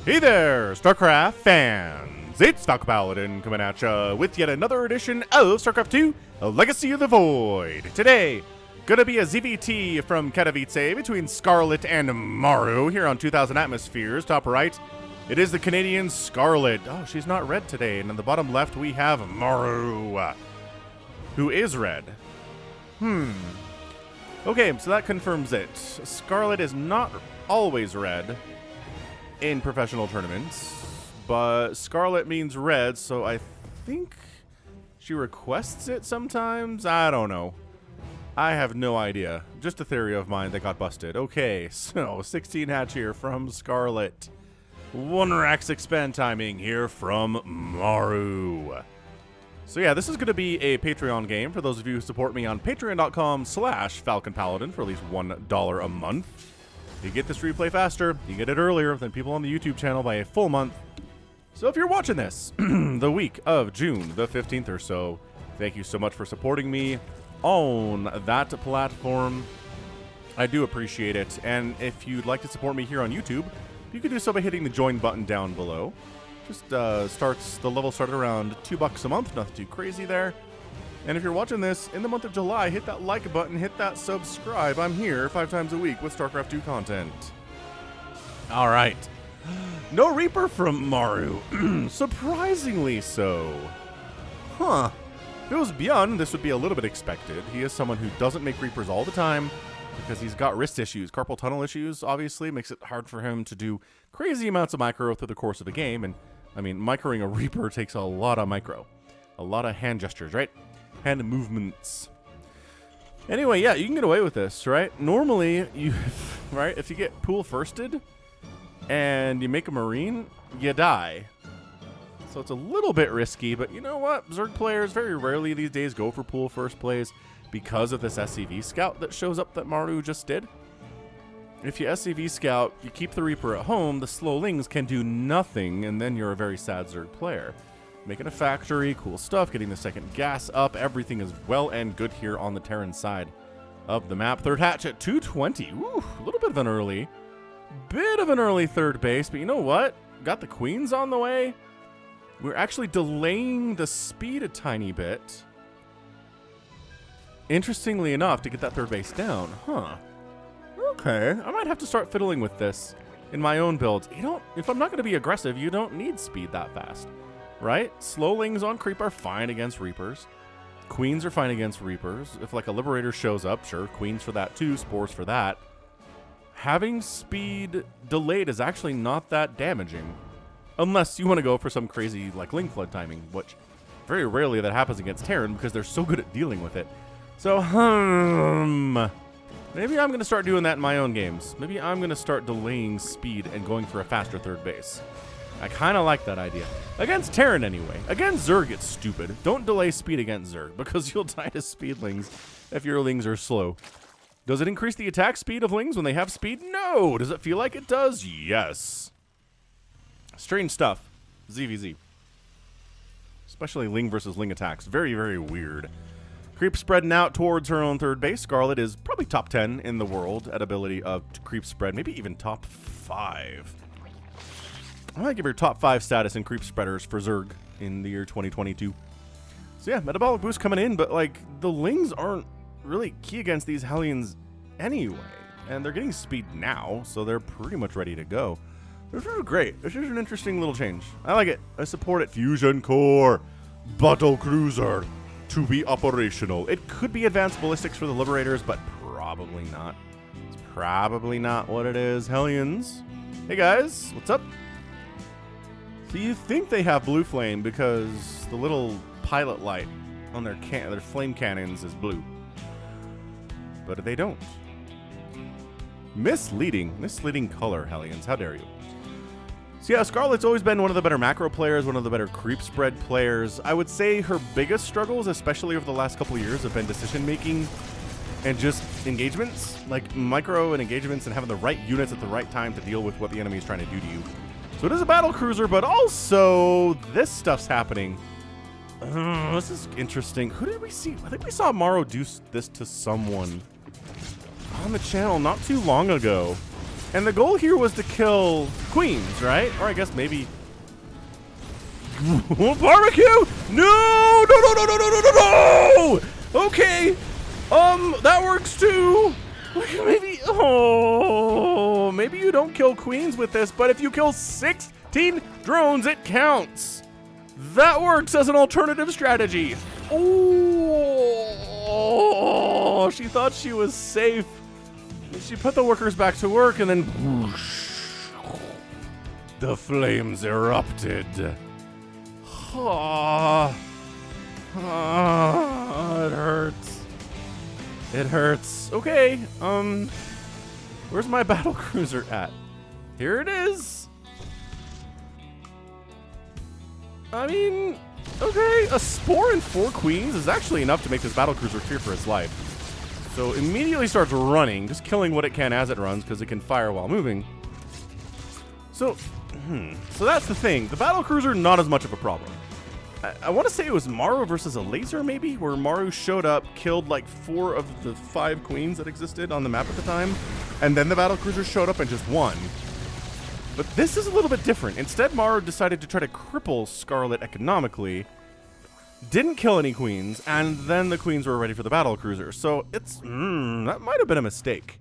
Hey there, StarCraft fans! It's Falcon Paladin coming at ya with yet another edition of StarCraft 2, Legacy of the Void. Today, gonna be a ZVT from Katowice between Scarlett and Maru here on 2000 Atmospheres. Top right, it is the Canadian Scarlett. Oh, she's not red today. And on the bottom left, we have Maru, who is red. Okay, so that confirms it. Scarlett is not always red in professional tournaments, but Scarlett means red, so I think she requests it sometimes? I don't know. I have no idea. Just a theory of mine that got busted. Okay, so 16 hatch here from Scarlett. 1 Rax expand timing here from Maru. So yeah, this is going to be a Patreon game for those of you who support me on patreon.com/FalconPaladin for at least $1 a month. You get this replay faster, you get it earlier than people on the YouTube channel by a full month. So if you're watching this the week of June the 15th or so, thank you so much for supporting me on that platform. I do appreciate it. And if you'd like to support me here on YouTube, you can do so by hitting the join button down below. Just the level started around $2 a month, nothing too crazy there. And if you're watching this in the month of July, hit that like button, hit that subscribe. I'm here 5 times a week with StarCraft 2 content. All right. No Reaper from Maru. Surprisingly so. Huh. If it was Beyond, this would be a little bit expected. He is someone who doesn't make Reapers all the time because he's got wrist issues. Carpal tunnel issues, obviously, makes it hard for him to do crazy amounts of micro through the course of the game. And, I mean, microing a Reaper takes a lot of micro. A lot of hand gestures, right? Hand movements. Anyway, yeah, you can get away with this, right? Normally, right, if you get pool firsted and you make a Marine, you die. So it's a little bit risky, but you know what? Zerg players very rarely these days go for pool first plays because of this SCV scout that shows up that Maru just did. If you SCV scout, you keep the Reaper at home, the slowlings can do nothing, and then you're a very sad Zerg player. Making a factory, cool stuff, getting the second gas up. Everything is well and good here on the Terran side of the map. Third hatch at 220. Ooh, a little bit of an early third base, but you know what? Got the queens on the way. We're actually delaying the speed a tiny bit. Interestingly enough, to get that third base down. Huh. Okay, I might have to start fiddling with this in my own builds. If I'm not going to be aggressive, you don't need speed that fast. Right? Slowlings on creep are fine against Reapers. Queens are fine against Reapers. If like a Liberator shows up, sure, Queens for that too, Spores for that. Having speed delayed is actually not that damaging. Unless you want to go for some crazy like Ling Flood timing, which very rarely that happens against Terran because they're so good at dealing with it. So, maybe I'm going to start doing that in my own games. Maybe I'm going to start delaying speed and going for a faster third base. I kind of like that idea. Against Terran, anyway. Against Zerg, it's stupid. Don't delay speed against Zerg, because you'll die to speedlings if your lings are slow. Does it increase the attack speed of lings when they have speed? No. Does it feel like it does? Yes. Strange stuff. ZVZ. Especially ling versus ling attacks. Very, very weird. Creep spreading out towards her own third base. Scarlett is probably top 10 in the world at ability of creep spread. Maybe even top 5. I might give her top 5 status in creep spreaders for Zerg in the year 2022. So yeah, metabolic boost coming in, but like the lings aren't really key against these Hellions anyway. And they're getting speed now, so they're pretty much ready to go. This is great. This is an interesting little change. I like it. I support it. Fusion Core. Battle Cruiser. To be operational. It could be advanced ballistics for the Liberators, but probably not. It's probably not what it is. Hellions. Hey guys, what's up? So you think they have blue flame because the little pilot light on their flame cannons is blue. But they don't. Misleading color, Hellions. How dare you? So yeah, Scarlett's always been one of the better macro players, one of the better creep spread players. I would say her biggest struggles, especially over the last couple of years, have been decision making and just engagements, like micro and engagements and having the right units at the right time to deal with what the enemy is trying to do to you. So it is a battle cruiser, but also this stuff's happening. This is interesting. Who did we see? I think we saw Maru do this to someone on the channel not too long ago. And the goal here was to kill queens, right? Or I guess maybe... Barbecue! No! No, no, no, no, no, no, no, no! Okay. That works too. Maybe... Oh, maybe you don't kill queens with this, but if you kill 16 drones, it counts. That works as an alternative strategy. Oh, she thought she was safe. She put the workers back to work, and then whoosh, the flames erupted. Oh, it hurts. It hurts. Okay, where's my battle cruiser at? Here it is. I mean, okay, a spore and 4 queens is actually enough to make this battle cruiser fear for its life. So immediately starts running, just killing what it can as it runs, because it can fire while moving. So that's the thing. The battle cruiser, not as much of a problem. I want to say it was Maru versus a laser, maybe, where Maru showed up, killed like 4 of the 5 queens that existed on the map at the time, and then the battle cruiser showed up and just won. But this is a little bit different. Instead, Maru decided to try to cripple Scarlett economically, didn't kill any queens, and then the queens were ready for the battle cruiser. So it's, that might have been a mistake.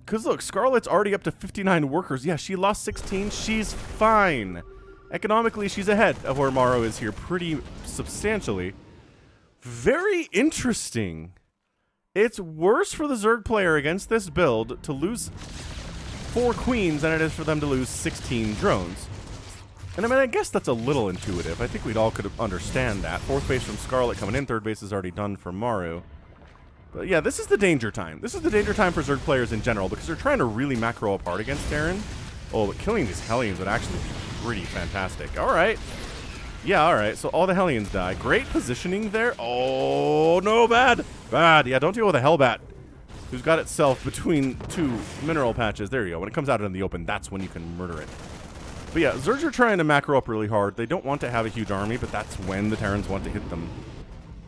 Because look, Scarlett's already up to 59 workers. Yeah, she lost 16. She's fine. Economically, she's ahead of where Maru is here pretty substantially. Very interesting. It's worse for the Zerg player against this build to lose 4 queens than it is for them to lose 16 drones. And I mean, I guess that's a little intuitive. I think we'd all could understand that. 4th base from Scarlett coming in, 3rd base is already done for Maru. But yeah, this is the danger time. This is the danger time for Zerg players in general, because they're trying to really macro apart against Terran. Oh, but killing these Hellions would actually be pretty fantastic. All right. Yeah, all right. So all the Hellions die. Great positioning there. Oh, no, bad. Bad. Yeah, don't deal with a Hellbat who's got itself between 2 mineral patches. There you go. When it comes out in the open, that's when you can murder it. But yeah, Zergs are trying to macro up really hard. They don't want to have a huge army, but that's when the Terrans want to hit them.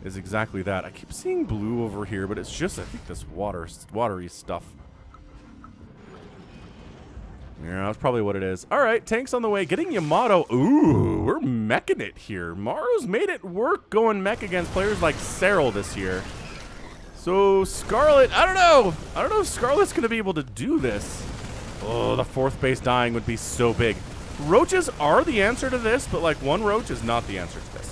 Is exactly that. I keep seeing blue over here, but it's just, I think, this watery stuff. Yeah, that's probably what it is. All right, tanks on the way. Getting Yamato. Ooh, we're meching it here. Maru's made it work going mech against players like Cyril this year. So Scarlett, I don't know. I don't know if Scarlett's going to be able to do this. Oh, the 4th base dying would be so big. Roaches are the answer to this, but like 1 roach is not the answer to this.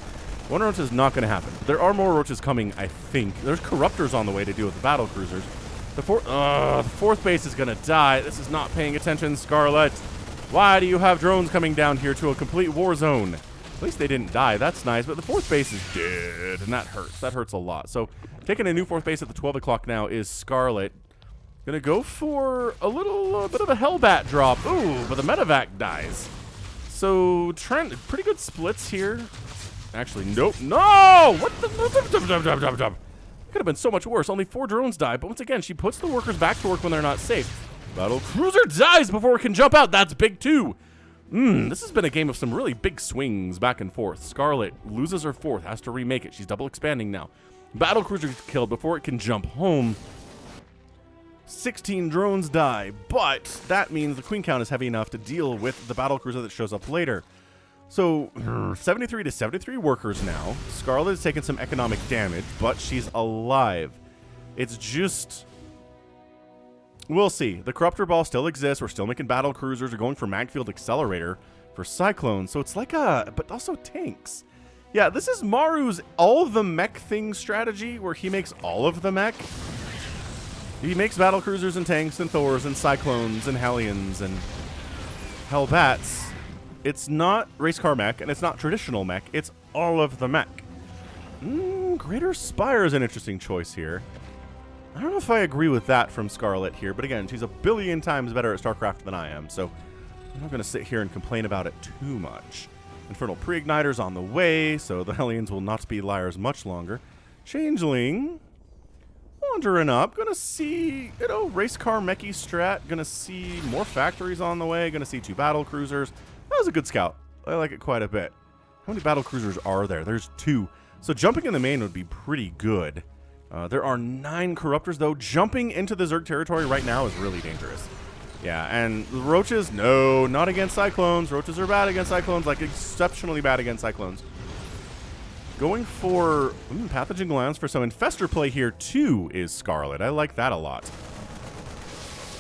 1 roach is not going to happen. There are more roaches coming, I think. There's corruptors on the way to deal with the battle cruisers. The 4th base is going to die. This is not paying attention, Scarlett. Why do you have drones coming down here to a complete war zone? At least they didn't die. That's nice, but the 4th base is dead, and that hurts. That hurts a lot. So taking a new 4th base at the 12 o'clock now is Scarlett. Gonna go for a little bit of a Hellbat drop. Ooh, but the medevac dies. So Trent, pretty good splits here. Actually, nope. No! What the? Could have been so much worse. Only 4 drones die, but once again, she puts the workers back to work when they're not safe. Battle cruiser dies before it can jump out. That's big too. This has been a game of some really big swings back and forth. Scarlett loses her 4th, has to remake it. She's double expanding now. Battle cruiser gets killed before it can jump home. 16 drones die, but that means the queen count is heavy enough to deal with the battle cruiser that shows up later. So 73 to 73 workers now. Scarlett has taken some economic damage, but she's alive. It's just... We'll see. The Corruptor Ball still exists. We're still making battle cruisers. We're going for Magfield Accelerator for Cyclones. So it's like a... But also tanks. Yeah, this is Maru's all the mech thing strategy, where he makes all of the mech. He makes battle cruisers and tanks and Thors and Cyclones and Hellions and Hellbats. It's not race car mech, and it's not traditional mech. It's all of the mech. Greater Spire is an interesting choice here. I don't know if I agree with that from Scarlett here, but again, she's a billion times better at StarCraft than I am, so I'm not going to sit here and complain about it too much. Infernal Pre-Igniter's on the way, so the Hellions will not be liars much longer. Changeling... Wandering up, gonna see, race car mechy strat, gonna see more factories on the way, gonna see 2 battle cruisers. That was a good scout. I like it quite a bit. How many battle cruisers are there? There's 2. So jumping in the main would be pretty good. There are 9 corruptors, though. Jumping into the Zerg territory right now is really dangerous. Yeah, and roaches, no, not against cyclones. Roaches are bad against cyclones, like exceptionally bad against cyclones. Going for pathogen glands for some infestor play here too is Scarlett. I like that a lot.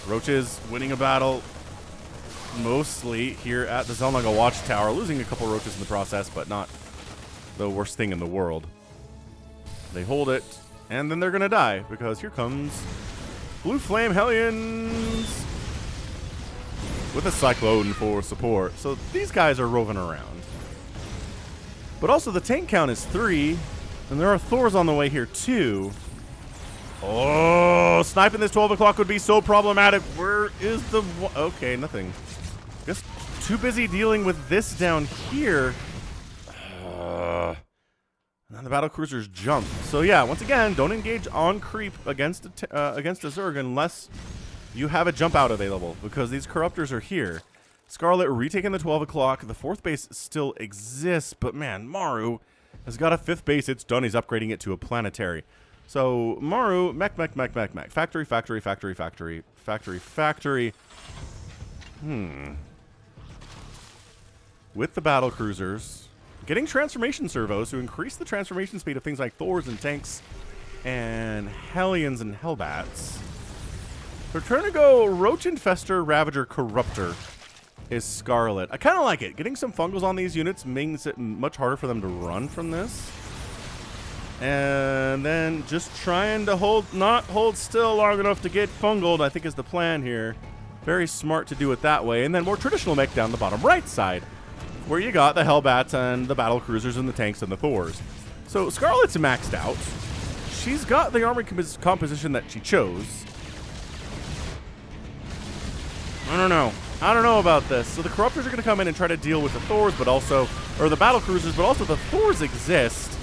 Roaches winning a battle mostly here at the Zelnaga Watchtower, losing a couple roaches in the process, but not the worst thing in the world. They hold it, and then they're gonna die because here comes Blue Flame Hellions with a Cyclone for support. So these guys are roving around. But also the tank count is 3, and there are Thors on the way here too. Oh, sniping this 12 o'clock would be so problematic. Where is the... Okay, nothing. Just too busy dealing with this down here. And then the battle cruisers jump. So yeah, once again, don't engage on creep against a Zerg unless you have a jump out available, because these corruptors are here. Scarlett retaking the 12 o'clock. The 4th base still exists, but man, Maru has got a 5th base. It's done. He's upgrading it to a planetary. So Maru, mech. Factory. With the battle cruisers, getting transformation servos to increase the transformation speed of things like Thors and tanks and Hellions and Hellbats. They're trying to go Roach Infestor, Ravager, Corruptor is Scarlett. I kind of like it. Getting some fungals on these units makes it much harder for them to run from this. And then just trying to not hold still long enough to get fungaled, I think is the plan here. Very smart to do it that way. And then more traditional mech down the bottom right side, where you got the Hellbats and the battle cruisers and the tanks and the Thors. So Scarlett's maxed out. She's got the armory composition that she chose. I don't know about this. So the Corruptors are going to come in and try to deal with the Thors, but also, or the battle cruisers, but also the Thors exist.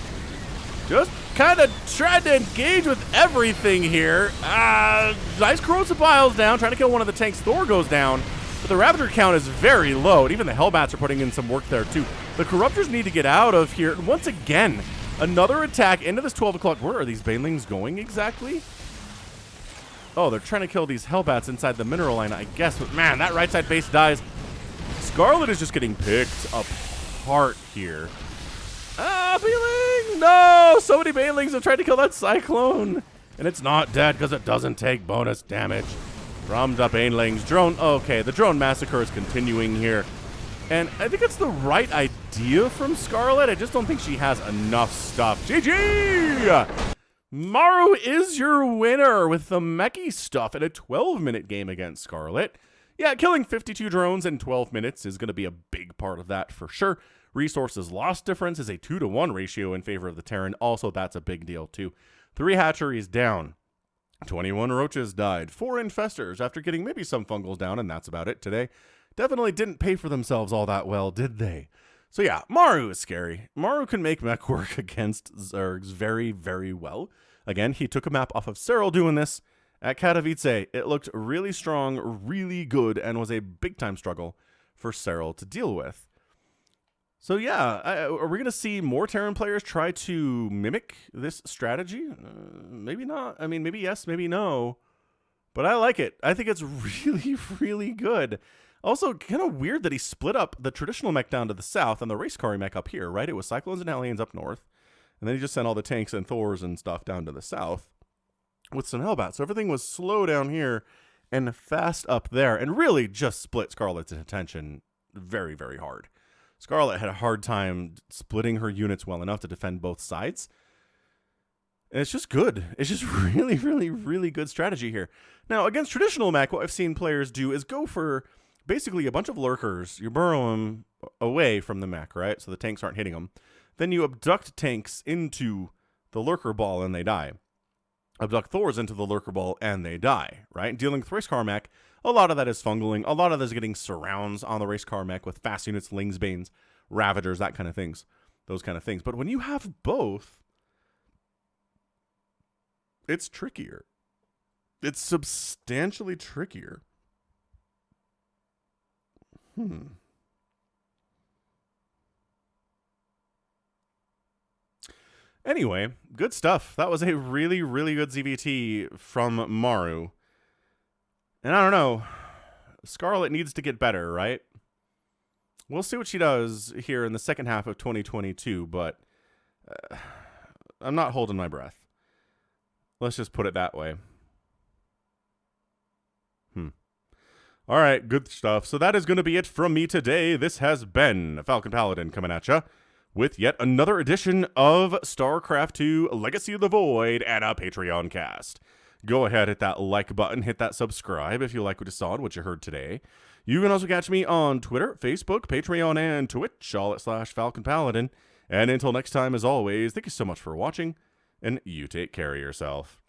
Just kind of tried to engage with everything here. Nice corrosive piles down, trying to kill one of the tanks. Thor goes down, but the Ravager count is very low, and even the Hellbats are putting in some work there too. The Corruptors need to get out of here. And once again, another attack into this 12 o'clock. Where are these Banelings going exactly? Oh, they're trying to kill these Hellbats inside the mineral line, I guess. But man, that right side base dies. Scarlett is just getting picked apart here. Baneling! No! So many Banelings have tried to kill that Cyclone. And it's not dead because it doesn't take bonus damage from the Banelings. Drone, okay, the drone massacre is continuing here. And I think it's the right idea from Scarlett. I just don't think she has enough stuff. GG! Maru is your winner with the mechy stuff in a 12-minute game against Scarlett. Yeah, killing 52 drones in 12 minutes is going to be a big part of that for sure. Resources loss difference is a 2-to-1 ratio in favor of the Terran. Also, that's a big deal too. 3 hatcheries down. 21 roaches died. 4 infestors after getting maybe some fungals down, and that's about it today. Definitely didn't pay for themselves all that well, did they? So yeah, Maru is scary. Maru can make mech work against Zergs very, very well. Again, he took a map off of Cyril doing this at Katowice. It looked really strong, really good, and was a big-time struggle for Cyril to deal with. So yeah, are we going to see more Terran players try to mimic this strategy? Maybe not. I mean, maybe yes, maybe no. But I like it. I think it's really, really good. Also, kind of weird that he split up the traditional mech down to the south and the race car mech up here, right? It was Cyclones and Hellions up north. And then he just sent all the tanks and Thors and stuff down to the south with some Hellbats. So everything was slow down here and fast up there. And really just split Scarlett's attention very, very hard. Scarlett had a hard time splitting her units well enough to defend both sides. And it's just good. It's just really, really, really good strategy here. Now, against traditional mech, what I've seen players do is go for basically a bunch of lurkers. You burrow them away from the mech, right? So the tanks aren't hitting them. Then you abduct tanks into the lurker ball and they die. Abduct Thors into the lurker ball and they die, right? Dealing with race car mech, a lot of that is fungaling. A lot of that is getting surrounds on the race car mech with fast units, Lings, Banes, Ravagers, that kind of things. Those kind of things. But when you have both, it's trickier. It's substantially trickier. Anyway, good stuff. That was a really, really good ZVT from Maru. And I don't know. Scarlett needs to get better, right? We'll see what she does here in the second half of 2022, but I'm not holding my breath. Let's just put it that way. All right, good stuff. So that is going to be it from me today. This has been Falcon Paladin coming at you with yet another edition of StarCraft 2 Legacy of the Void and a Patreon cast. Go ahead, hit that like button, hit that subscribe if you like what you saw and what you heard today. You can also catch me on Twitter, Facebook, Patreon, and Twitch, all at /Falcon Paladin. And until next time, as always, thank you so much for watching, and you take care of yourself.